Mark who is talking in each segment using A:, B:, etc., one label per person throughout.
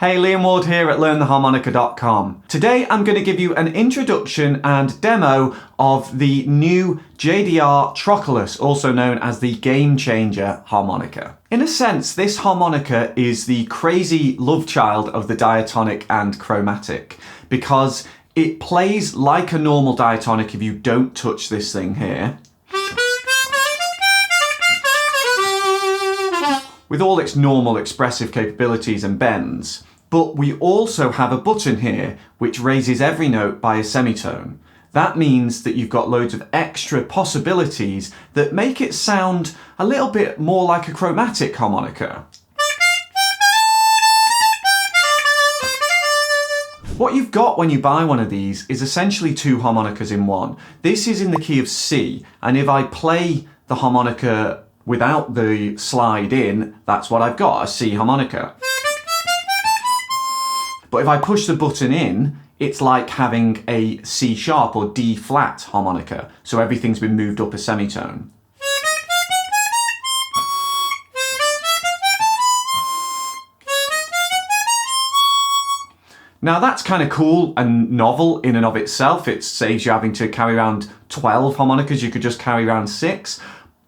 A: Hey, Liam Ward here at LearnTheHarmonica.com. Today I'm going to give you an introduction and demo of the new JDR Trochilus, also known as the Game Changer harmonica. In a sense, this harmonica is the crazy love child of the diatonic and chromatic because it plays like a normal diatonic if you don't touch this thing here, with all its normal expressive capabilities and bends. But we also have a button here which raises every note by a semitone. That means that you've got loads of extra possibilities that make it sound a little bit more like a chromatic harmonica. What you've got when you buy one of these is essentially two harmonicas in one. This is in the key of C, and if I play the harmonica without the slide in, that's what I've got, a C harmonica. But if I push the button in, it's like having a C sharp or D flat harmonica, so everything's been moved up a semitone. Now that's kind of cool and novel in and of itself. It saves you having to carry around 12 harmonicas, you could just carry around 6.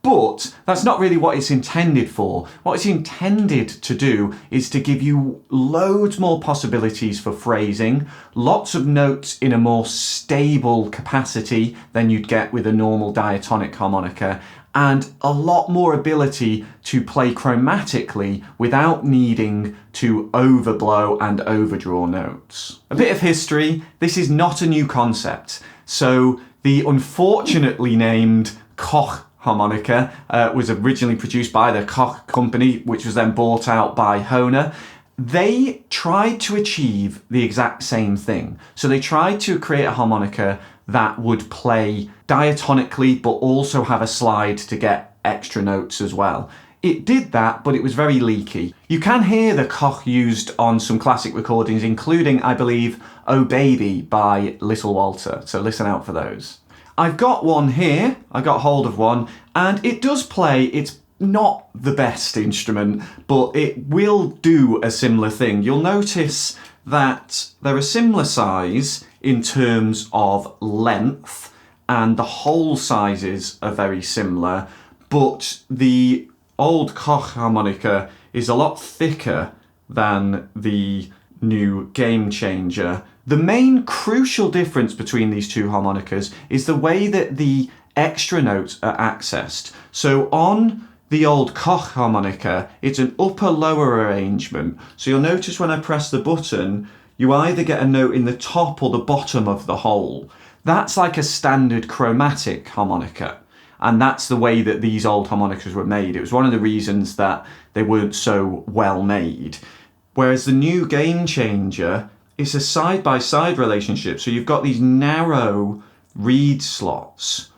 A: But that's not really what it's intended for. What it's intended to do is to give you loads more possibilities for phrasing, lots of notes in a more stable capacity than you'd get with a normal diatonic harmonica, and a lot more ability to play chromatically without needing to overblow and overdraw notes. A bit of history, this is not a new concept. So the unfortunately named Koch harmonica was originally produced by the Koch company, which was then bought out by Hohner. They tried to achieve the exact same thing. So they tried to create a harmonica that would play diatonically but also have a slide to get extra notes as well. It did that, but it was very leaky. You can hear the Koch used on some classic recordings, including, I believe, Oh Baby by Little Walter. So listen out for those. I've got one here, I got hold of one, and it does play. It's not the best instrument, but it will do a similar thing. You'll notice that they're a similar size in terms of length, and the hole sizes are very similar, but the old Koch harmonica is a lot thicker than the new Game Changer. The main crucial difference between these two harmonicas is the way that the extra notes are accessed. So on the old Koch harmonica, it's an upper-lower arrangement. So you'll notice when I press the button, you either get a note in the top or the bottom of the hole. That's like a standard chromatic harmonica. And that's the way that these old harmonicas were made. It was one of the reasons that they weren't so well made. Whereas the new Game Changer, it's a side-by-side relationship. So you've got these narrow reed slots,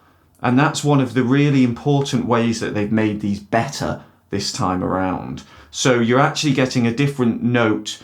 A: and that's one of the really important ways that they've made these better this time around. So you're actually getting a different note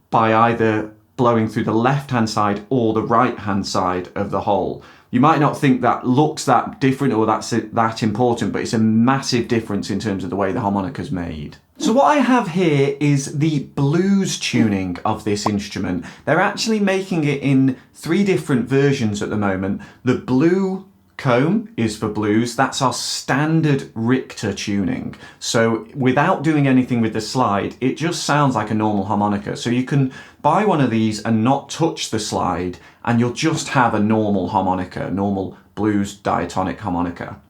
A: by either blowing through the left-hand side or the right-hand side of the hole. You might not think that looks that different or that's that important, but it's a massive difference in terms of the way the harmonica's made. So what I have here is the blues tuning of this instrument. They're actually making it in 3 different versions at the moment. The blue comb is for blues. That's our standard Richter tuning. So without doing anything with the slide, it just sounds like a normal harmonica. So you can buy one of these and not touch the slide, and you'll just have a normal harmonica, normal blues diatonic harmonica.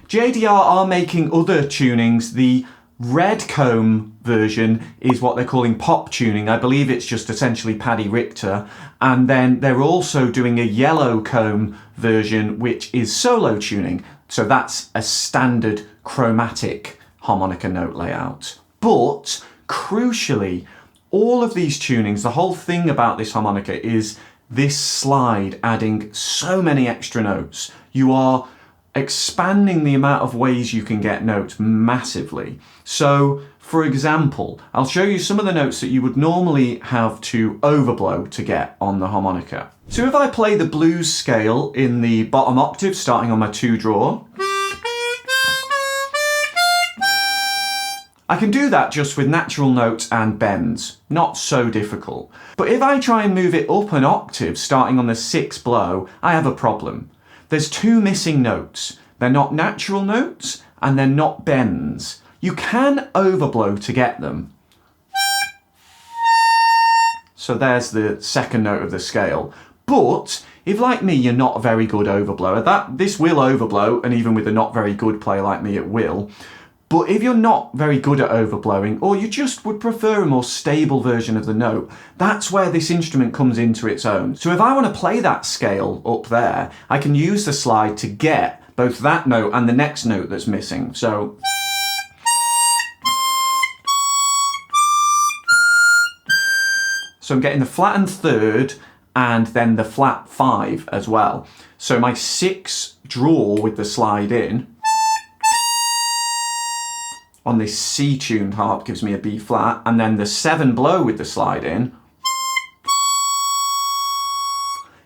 A: JDR are making other tunings. The red comb version is what they're calling pop tuning. I believe it's just essentially Paddy Richter. And then they're also doing a yellow comb version, which is solo tuning. So that's a standard chromatic harmonica note layout. But crucially, all of these tunings, the whole thing about this harmonica is this slide adding so many extra notes. You are expanding the amount of ways you can get notes massively. So For example, I'll show you some of the notes that you would normally have to overblow to get on the harmonica. So if I play the blues scale in the bottom octave, starting on my 2 drawer, I can do that just with natural notes and bends, not so difficult. But if I try and move it up an octave, starting on the 6 blow, I have a problem. There's 2 missing notes. They're not natural notes and they're not bends. You can overblow to get them. So there's the second note of the scale. But if, like me, you're not a very good overblower, this will overblow, and even with a not very good player like me, it will. But if you're not very good at overblowing, or you just would prefer a more stable version of the note, that's where this instrument comes into its own. So if I want to play that scale up there, I can use the slide to get both that note and the next note that's missing. So I'm getting the flattened third and then the flat 5 as well. So my 6 draw with the slide in on this C-tuned harp gives me a B flat, and then the 7 blow with the slide in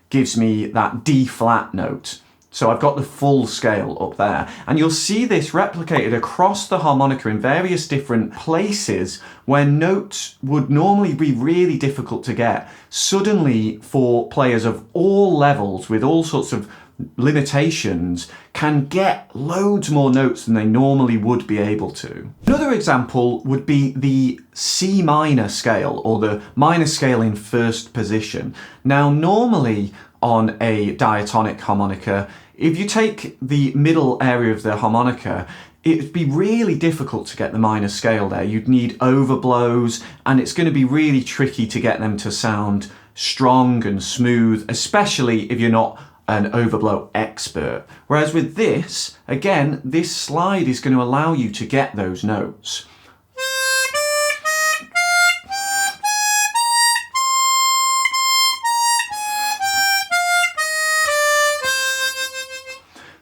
A: gives me that D flat note. So I've got the full scale up there. And you'll see this replicated across the harmonica in various different places where notes would normally be really difficult to get. Suddenly, for players of all levels with all sorts of limitations, can get loads more notes than they normally would be able to. Another example would be the C minor scale, or the minor scale in first position. Now, normally on a diatonic harmonica, if you take the middle area of the harmonica, it'd be really difficult to get the minor scale there. You'd need overblows, and it's going to be really tricky to get them to sound strong and smooth, especially if you're not an overblow expert. Whereas with this, again, this slide is going to allow you to get those notes.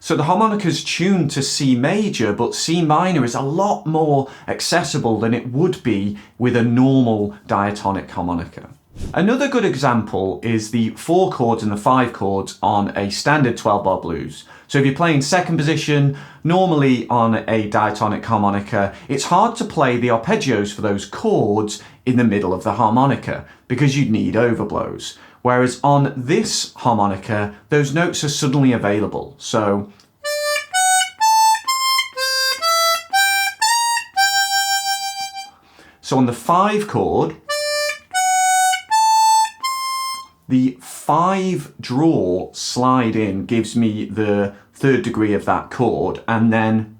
A: So the harmonica's tuned to C major, but C minor is a lot more accessible than it would be with a normal diatonic harmonica. Another good example is the 4 chords and the 5 chords on a standard 12-bar blues. So if you're playing second position, normally on a diatonic harmonica, it's hard to play the arpeggios for those chords in the middle of the harmonica because you'd need overblows. Whereas on this harmonica, those notes are suddenly available. So on the 5 chord, the 5 draw slide in gives me the 3rd degree of that chord, and then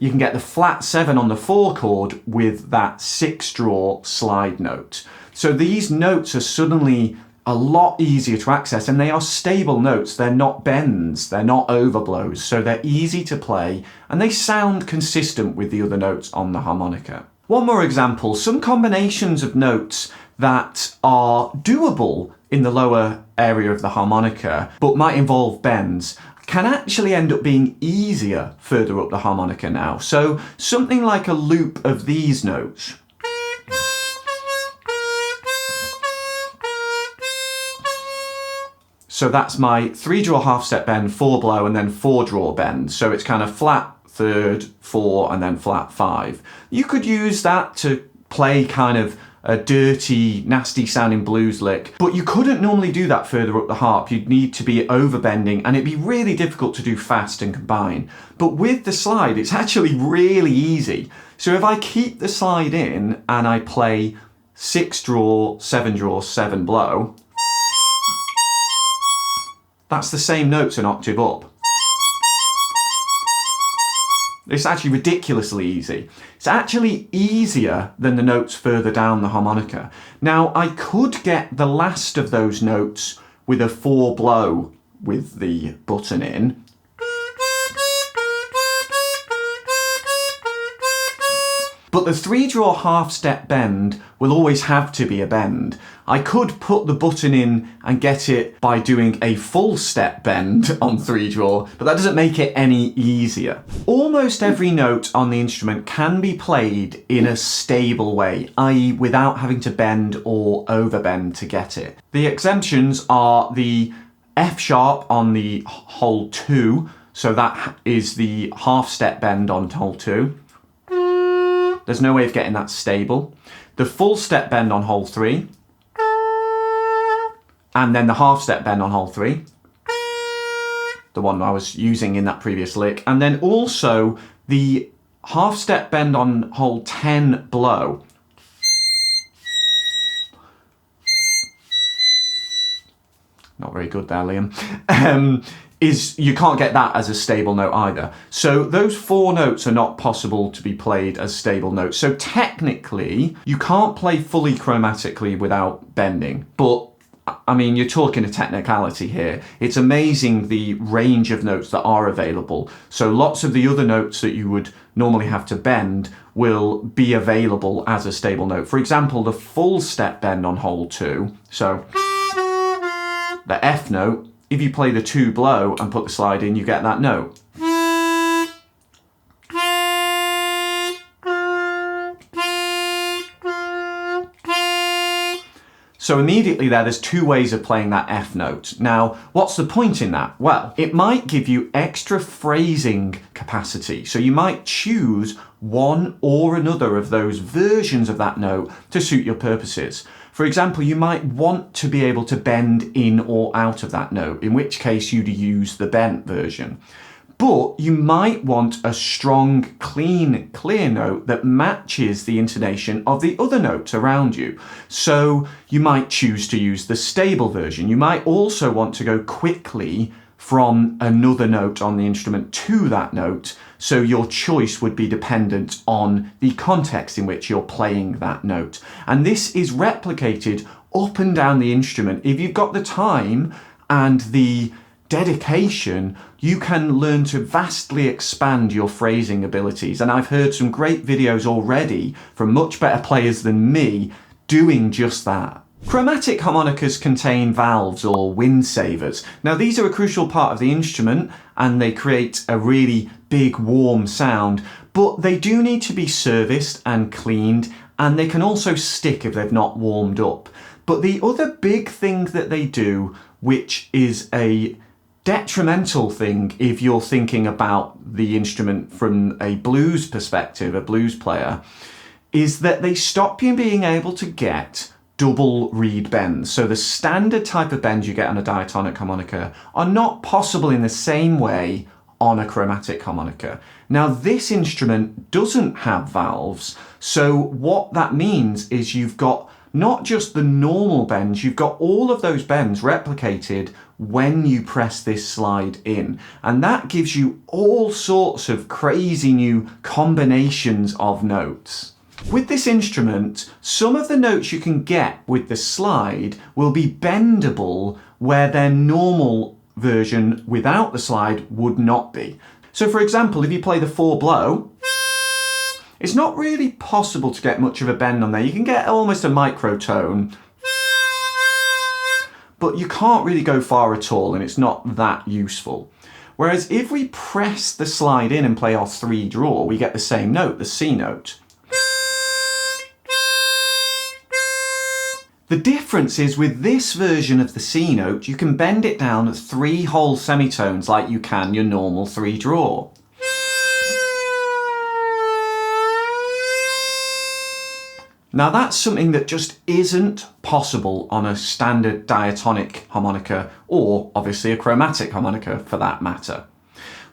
A: you can get the flat 7 on the 4 chord with that 6 draw slide note. So these notes are suddenly a lot easier to access, and they are stable notes. They're not bends, they're not overblows, so they're easy to play and they sound consistent with the other notes on the harmonica. One more example, some combinations of notes that are doable in the lower area of the harmonica but might involve bends can actually end up being easier further up the harmonica now. So something like a loop of these notes. So that's my 3 draw half step bend, 4 blow, and then 4 draw bend. So it's kind of flat 3rd, 4, and then flat 5. You could use that to play kind of a dirty, nasty sounding blues lick, but you couldn't normally do that further up the harp. You'd need to be overbending, and it'd be really difficult to do fast and combine. But with the slide, it's actually really easy. So if I keep the slide in and I play 6 draw, 7 blow, that's the same notes an octave up. It's actually ridiculously easy. It's actually easier than the notes further down the harmonica. Now, I could get the last of those notes with a 4 blow with the button in. But the 3-draw half-step bend will always have to be a bend. I could put the button in and get it by doing a full step bend on 3-draw, but that doesn't make it any easier. Almost every note on the instrument can be played in a stable way, i.e. without having to bend or overbend to get it. The exemptions are the F sharp on the hole 2, so that is the half step bend on hole 2. There's no way of getting that stable. The full step bend on hole 3. And then the half step bend on hole 3. The one I was using in that previous lick. And then also the half step bend on hole 10 blow. Not very good there, Liam. Is you can't get that as a stable note either. So those 4 notes are not possible to be played as stable notes. So technically, you can't play fully chromatically without bending. But, I mean, you're talking a technicality here. It's amazing the range of notes that are available. So lots of the other notes that you would normally have to bend will be available as a stable note. For example, the full step bend on hole 2. So the F note, if you play the 2 blow and put the slide in, you get that note. So immediately there's 2 ways of playing that F note. Now, what's the point in that? Well, it might give you extra phrasing capacity. So you might choose one or another of those versions of that note to suit your purposes. For example, you might want to be able to bend in or out of that note, in which case you'd use the bent version. But you might want a strong, clean, clear note that matches the intonation of the other notes around you. So you might choose to use the stable version. You might also want to go quickly from another note on the instrument to that note, so your choice would be dependent on the context in which you're playing that note. And this is replicated up and down the instrument. If you've got the time and the dedication, you can learn to vastly expand your phrasing abilities. And I've heard some great videos already from much better players than me doing just that. Chromatic harmonicas contain valves or wind savers. Now these are a crucial part of the instrument and they create a really big warm sound, but they do need to be serviced and cleaned, and they can also stick if they've not warmed up. But the other big thing that they do, which is a detrimental thing if you're thinking about the instrument from a blues perspective, a blues player, is that they stop you being able to get double reed bends. So the standard type of bends you get on a diatonic harmonica are not possible in the same way on a chromatic harmonica. Now this instrument doesn't have valves, so what that means is you've got not just the normal bends, you've got all of those bends replicated when you press this slide in. And that gives you all sorts of crazy new combinations of notes. With this instrument, some of the notes you can get with the slide will be bendable where their normal version without the slide would not be. So for example, if you play the 4 blow, it's not really possible to get much of a bend on there. You can get almost a microtone, but you can't really go far at all, and it's not that useful. Whereas if we press the slide in and play our 3 draw, we get the same note, the C note. The difference is with this version of the C note, you can bend it down at 3 whole semitones like you can your normal 3 draw. Now that's something that just isn't possible on a standard diatonic harmonica, or obviously a chromatic harmonica for that matter.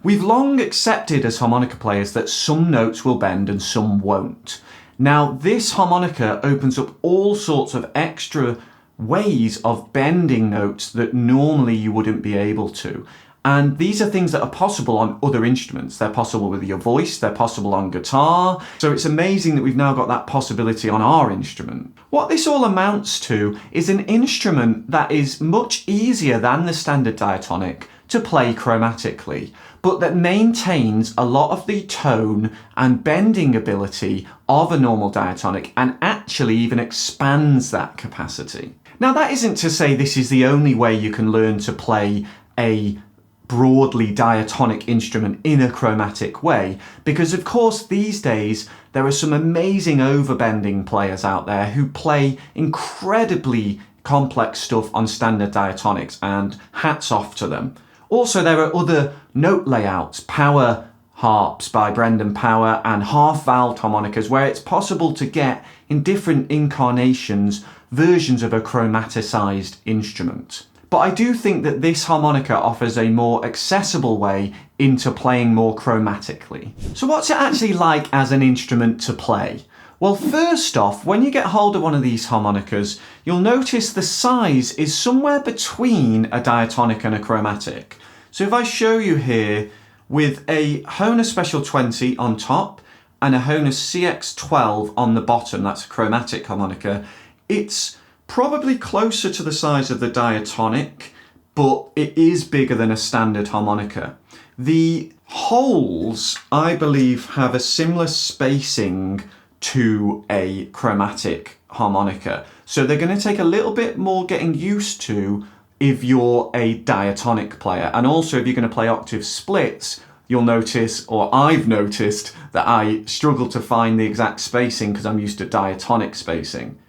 A: We've long accepted as harmonica players that some notes will bend and some won't. Now this harmonica opens up all sorts of extra ways of bending notes that normally you wouldn't be able to. And these are things that are possible on other instruments. They're possible with your voice, they're possible on guitar. So it's amazing that we've now got that possibility on our instrument. What this all amounts to is an instrument that is much easier than the standard diatonic to play chromatically. but that maintains a lot of the tone and bending ability of a normal diatonic and actually even expands that capacity. Now, that isn't to say this is the only way you can learn to play a broadly diatonic instrument in a chromatic way, because of course these days there are some amazing overbending players out there who play incredibly complex stuff on standard diatonics, and hats off to them. Also, there are other note layouts, power harps by Brendan Power and half-valved harmonicas, where it's possible to get, in different incarnations, versions of a chromaticized instrument. But I do think that this harmonica offers a more accessible way into playing more chromatically. So what's it actually like as an instrument to play? Well, first off, when you get hold of one of these harmonicas, you'll notice the size is somewhere between a diatonic and a chromatic. So if I show you here with a Hohner Special 20 on top and a Hohner CX12 on the bottom, that's a chromatic harmonica, it's probably closer to the size of the diatonic, but it is bigger than a standard harmonica. The holes, I believe, have a similar spacing to a chromatic harmonica. So they're going to take a little bit more getting used to if you're a diatonic player. And also if you're going to play octave splits, you'll notice, or I've noticed, that I struggle to find the exact spacing because I'm used to diatonic spacing.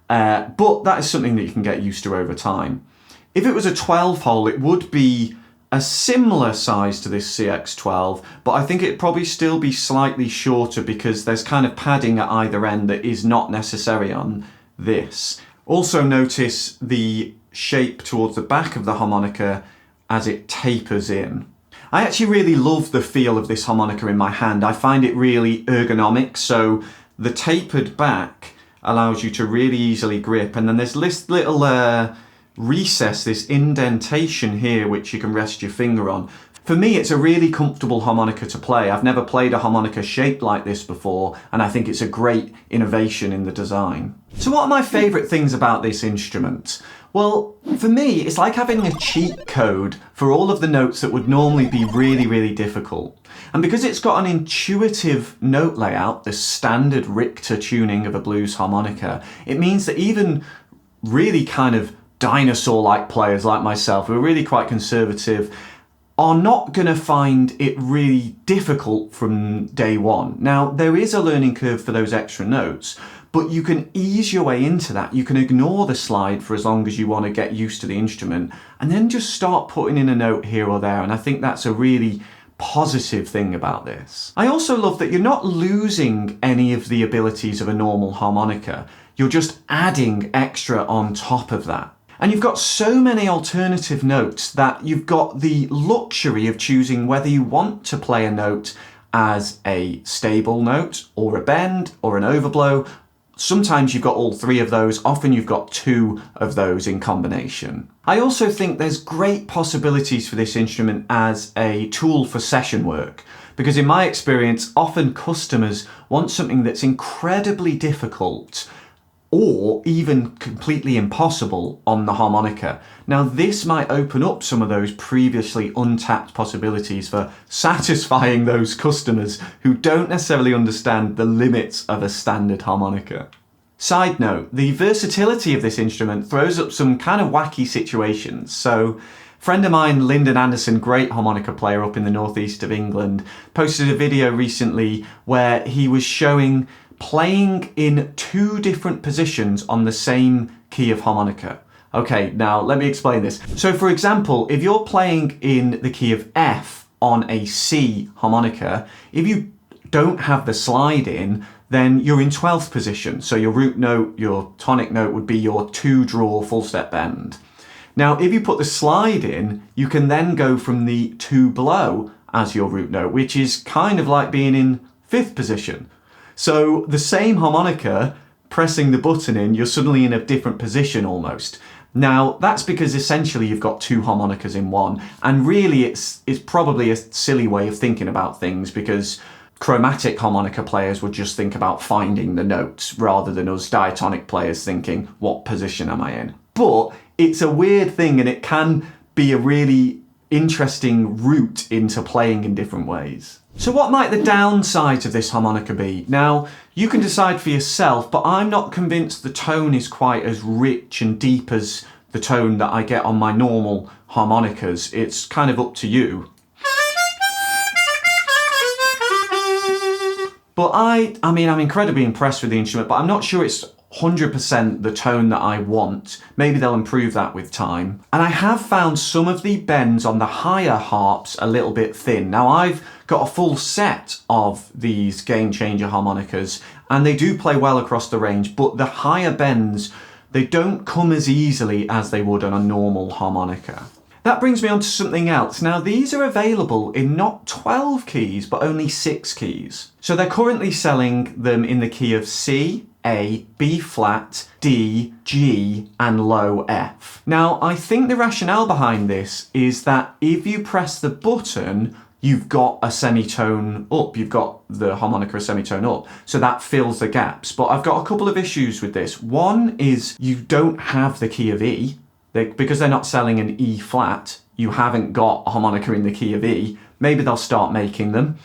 A: But that is something that you can get used to over time. If it was a 12 hole, it would be a similar size to this CX12, but I think it'd probably still be slightly shorter because there's kind of padding at either end that is not necessary on this. Also notice the shape towards the back of the harmonica as it tapers in. I actually really love the feel of this harmonica in my hand. I find it really ergonomic, so the tapered back allows you to really easily grip, and then there's this little recess, this indentation here which you can rest your finger on. For me, it's a really comfortable harmonica to play. I've never played a harmonica shaped like this before, and I think it's a great innovation in the design. So what are my favourite things about this instrument? Well, for me, it's like having a cheat code for all of the notes that would normally be really, really difficult. And because it's got an intuitive note layout, the standard Richter tuning of a blues harmonica, it means that even really kind of dinosaur-like players like myself, who are really quite conservative, are not going to find it really difficult from day one. Now, there is a learning curve for those extra notes, but you can ease your way into that. You can ignore the slide for as long as you want to get used to the instrument, and then just start putting in a note here or there, and I think that's a really positive thing about this. I also love that you're not losing any of the abilities of a normal harmonica, you're just adding extra on top of that. And you've got so many alternative notes that you've got the luxury of choosing whether you want to play a note as a stable note, or a bend, or an overblow. Sometimes you've got all three of those, often you've got two of those in combination. I also think there's great possibilities for this instrument as a tool for session work, because in my experience, often customers want something that's incredibly difficult or even completely impossible on the harmonica. Now, this might open up some of those previously untapped possibilities for satisfying those customers who don't necessarily understand the limits of a standard harmonica. Side note, the versatility of this instrument throws up some kind of wacky situations. So, a friend of mine, Lyndon Anderson, great harmonica player up in the northeast of England, posted a video recently where he was showing playing in two different positions on the same key of harmonica. Okay, now let me explain this. So for example, if you're playing in the key of F on a C harmonica, if you don't have the slide in, then you're in 12th position. So your root note, your tonic note would be your 2-draw full step bend. Now, if you put the slide in, you can then go from the 2-blow as your root note, which is kind of like being in 5th position. So the same harmonica, pressing the button in, you're suddenly in a different position almost. Now, that's because essentially you've got two harmonicas in one, and really it's probably a silly way of thinking about things, because chromatic harmonica players would just think about finding the notes rather than us diatonic players thinking, what position am I in? But it's a weird thing, and it can be a really interesting route into playing in different ways. So what might the downsides of this harmonica be? Now, you can decide for yourself, but I'm not convinced the tone is quite as rich and deep as the tone that I get on my normal harmonicas. It's kind of up to you. But I mean, I'm incredibly impressed with the instrument, but I'm not sure it's 100% the tone that I want. Maybe they'll improve that with time. And I have found some of the bends on the higher harps a little bit thin. Now, I've got a full set of these Game Changer harmonicas, and they do play well across the range, but the higher bends, they don't come as easily as they would on a normal harmonica. That brings me on to something else. Now, these are available in not 12 keys, but only 6 keys. So they're currently selling them in the key of C, A, B flat, D, G, and low F. Now, I think the rationale behind this is that if you press the button, you've got a semitone up, you've got the harmonica semitone up, so that fills the gaps. But I've got a couple of issues with this. One is you don't have the key of E. Because they're not selling an E flat, you haven't got a harmonica in the key of E. Maybe they'll start making them.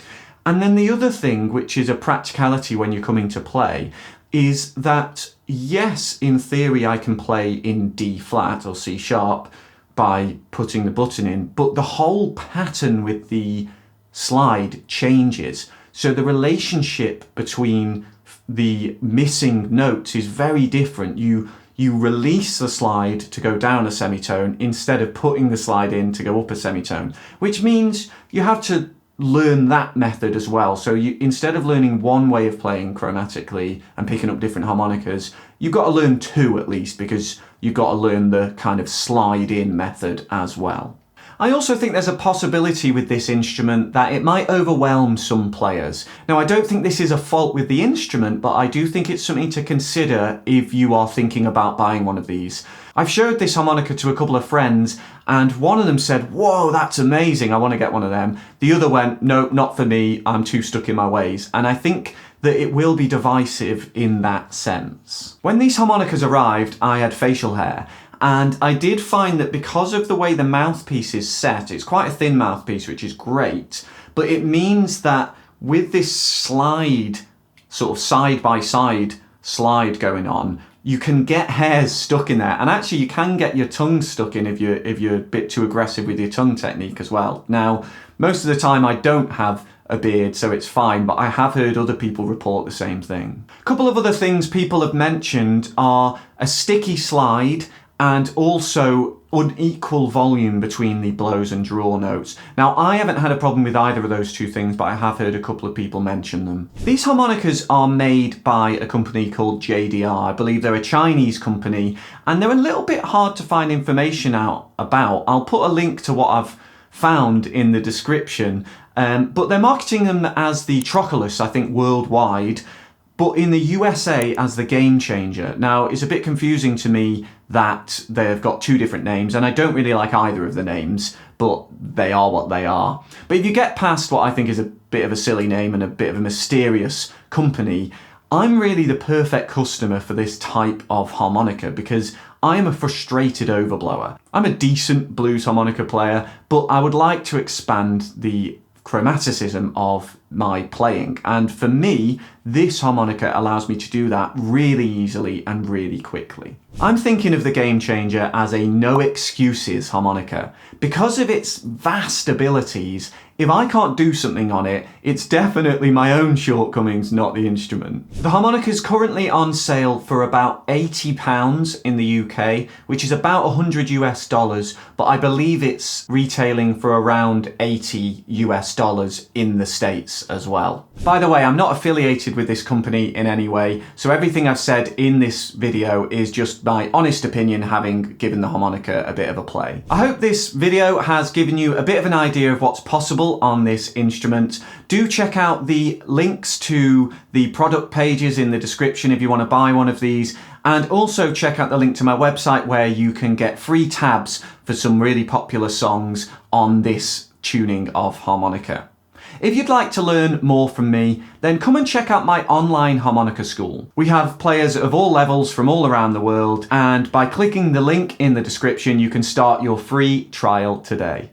A: And then the other thing, which is a practicality when you're coming to play, is that yes, in theory I can play in D flat or C sharp by putting the button in, but the whole pattern with the slide changes. So the relationship between the missing notes is very different. You release the slide to go down a semitone instead of putting the slide in to go up a semitone, which means you have to learn that method as well. So you, instead of learning one way of playing chromatically and picking up different harmonicas, you've got to learn 2 at least, because you've got to learn the kind of slide in method as well. I also think there's a possibility with this instrument that it might overwhelm some players. Now, I don't think this is a fault with the instrument, but I do think it's something to consider if you are thinking about buying one of these. I've showed this harmonica to a couple of friends, and one of them said, "Whoa, that's amazing, I want to get one of them." The other went, "No, not for me, I'm too stuck in my ways." And I think that it will be divisive in that sense. When these harmonicas arrived, I had facial hair. And I did find that because of the way the mouthpiece is set, it's quite a thin mouthpiece, which is great, but it means that with this slide, sort of side-by-side slide going on, you can get hairs stuck in there. And actually you can get your tongue stuck in if you're a bit too aggressive with your tongue technique as well. Now, most of the time I don't have a beard, so it's fine, but I have heard other people report the same thing. A couple of other things people have mentioned are a sticky slide and also unequal volume between the blows and draw notes. Now, I haven't had a problem with either of those two things, but I have heard a couple of people mention them. These harmonicas are made by a company called JDR. I believe they're a Chinese company, and they're a little bit hard to find information out about. I'll put a link to what I've found in the description, but they're marketing them as the Trochilus, I think, worldwide, but in the USA as the Game Changer. Now, it's a bit confusing to me that they've got 2 different names, and I don't really like either of the names, but they are what they are. But if you get past what I think is a bit of a silly name and a bit of a mysterious company, I'm really the perfect customer for this type of harmonica because I am a frustrated overblower. I'm a decent blues harmonica player, but I would like to expand the chromaticism of my playing, and for me this harmonica allows me to do that really easily and really quickly. I'm thinking of the Game Changer as a no excuses harmonica. Because of its vast abilities, if I can't do something on it, it's definitely my own shortcomings, not the instrument. The harmonica is currently on sale for about £80 in the UK, which is about $100 US, but I believe it's retailing for around $80 US in the States as well. By the way, I'm not affiliated with this company in any way, so everything I've said in this video is just my honest opinion, having given the harmonica a bit of a play. I hope this video has given you a bit of an idea of what's possible on this instrument. Do check out the links to the product pages in the description if you want to buy one of these, and also check out the link to my website where you can get free tabs for some really popular songs on this tuning of harmonica. If you'd like to learn more from me, then come and check out my online harmonica school. We have players of all levels from all around the world, and by clicking the link in the description, you can start your free trial today.